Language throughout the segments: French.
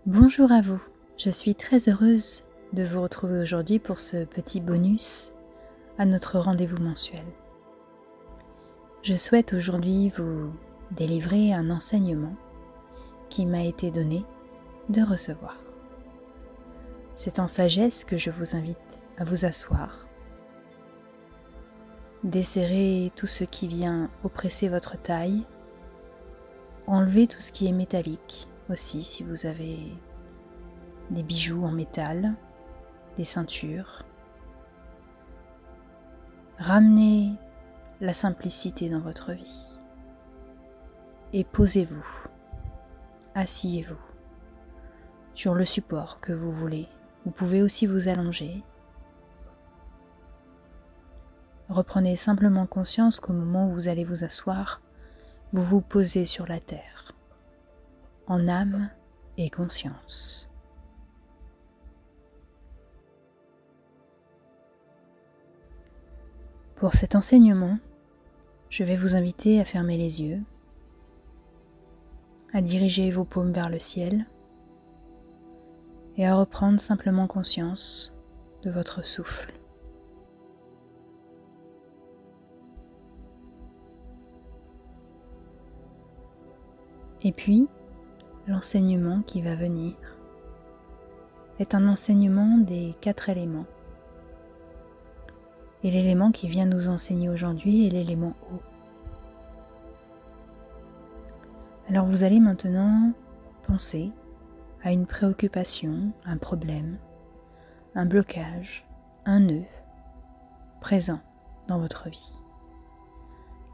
Bonjour à vous, je suis très heureuse de vous retrouver aujourd'hui pour ce petit bonus à notre rendez-vous mensuel. Je souhaite aujourd'hui vous délivrer un enseignement qui m'a été donné de recevoir. C'est en sagesse que je vous invite à vous asseoir, desserrer tout ce qui vient oppresser votre taille, enlever tout ce qui est métallique aussi si vous avez des bijoux en métal, des ceintures. Ramenez la simplicité dans votre vie et posez-vous, asseyez-vous sur le support que vous voulez. Vous pouvez aussi vous allonger. Reprenez simplement conscience qu'au moment où vous allez vous asseoir, vous vous posez sur la terre, en âme et conscience. Pour cet enseignement, je vais vous inviter à fermer les yeux, à diriger vos paumes vers le ciel et à reprendre simplement conscience de votre souffle. Et puis, l'enseignement qui va venir est un enseignement des 4 éléments. Et l'élément qui vient nous enseigner aujourd'hui est l'élément eau. Alors vous allez maintenant penser à une préoccupation, un problème, un blocage, un nœud présent dans votre vie.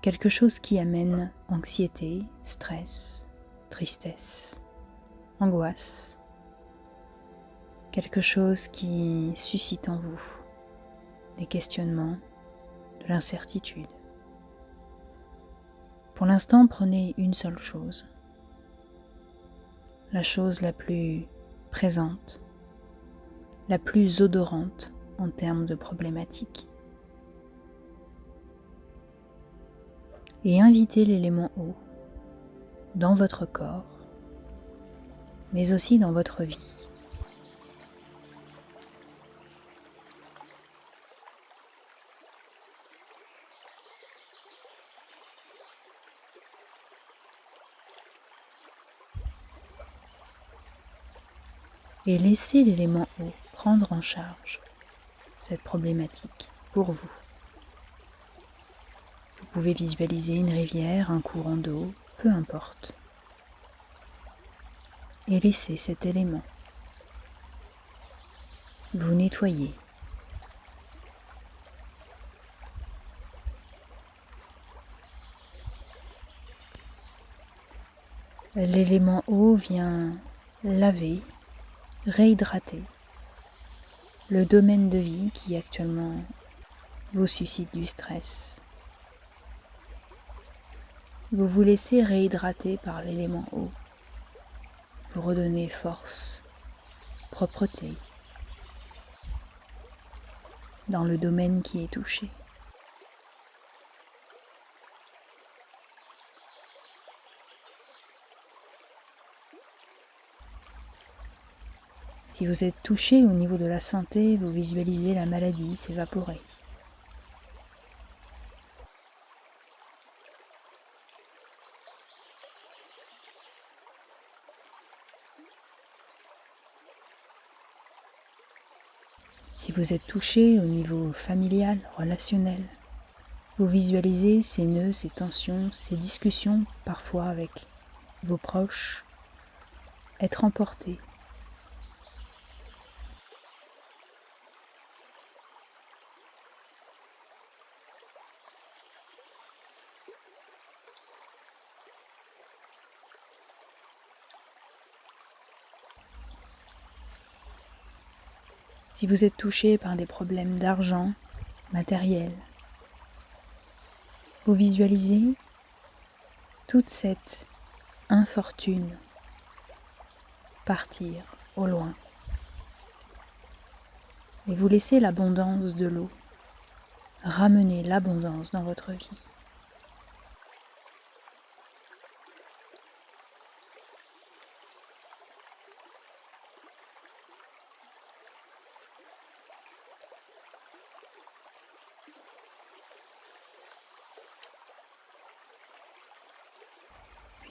Quelque chose qui amène anxiété, stress, tristesse, angoisse. Quelque chose qui suscite en vous des questionnements, de l'incertitude. Pour l'instant, prenez une seule chose, la chose la plus présente, la plus odorante en termes de problématiques. Et invitez l'élément eau dans votre corps, mais aussi dans votre vie. Et laissez l'élément eau prendre en charge cette problématique pour vous. Vous pouvez visualiser une rivière, un courant d'eau, peu importe. Et laissez cet élément vous nettoyer. L'élément eau vient laver, réhydrater le domaine de vie qui actuellement vous suscite du stress. Vous vous laissez réhydrater par l'élément eau. Vous redonnez force, propreté dans le domaine qui est touché. Si vous êtes touché au niveau de la santé, vous visualisez la maladie s'évaporer. Si vous êtes touché au niveau familial, relationnel, vous visualisez ces nœuds, ces tensions, ces discussions, parfois avec vos proches, être emportés. Si vous êtes touché par des problèmes d'argent, matériel, vous visualisez toute cette infortune partir au loin et vous laissez l'abondance de l'eau ramener l'abondance dans votre vie.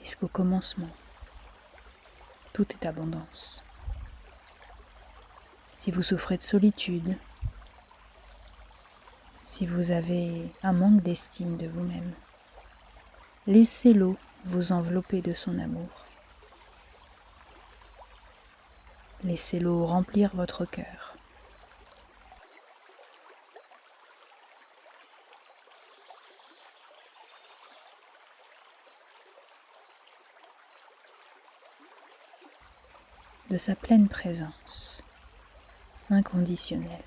puisqu'au commencement, tout est abondance. Si vous souffrez de solitude, si vous avez un manque d'estime de vous-même, laissez l'eau vous envelopper de son amour. Laissez l'eau remplir votre cœur. De sa pleine présence, inconditionnelle.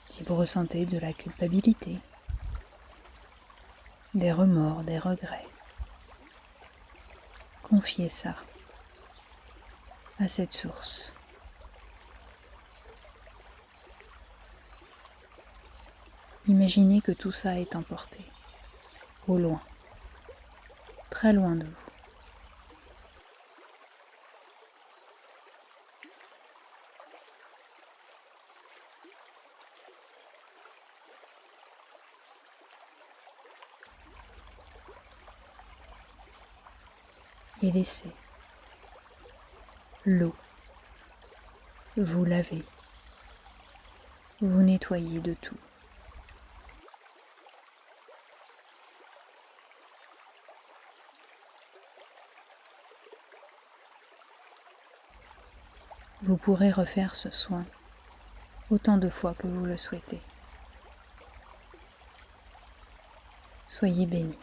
Si vous ressentez de la culpabilité, des remords, des regrets, confiez ça à cette source. Imaginez que tout ça est emporté, au loin, très loin de vous. Et laissez l'eau vous laver, vous nettoyer de tout. Vous pourrez refaire ce soin autant de fois que vous le souhaitez. Soyez bénis.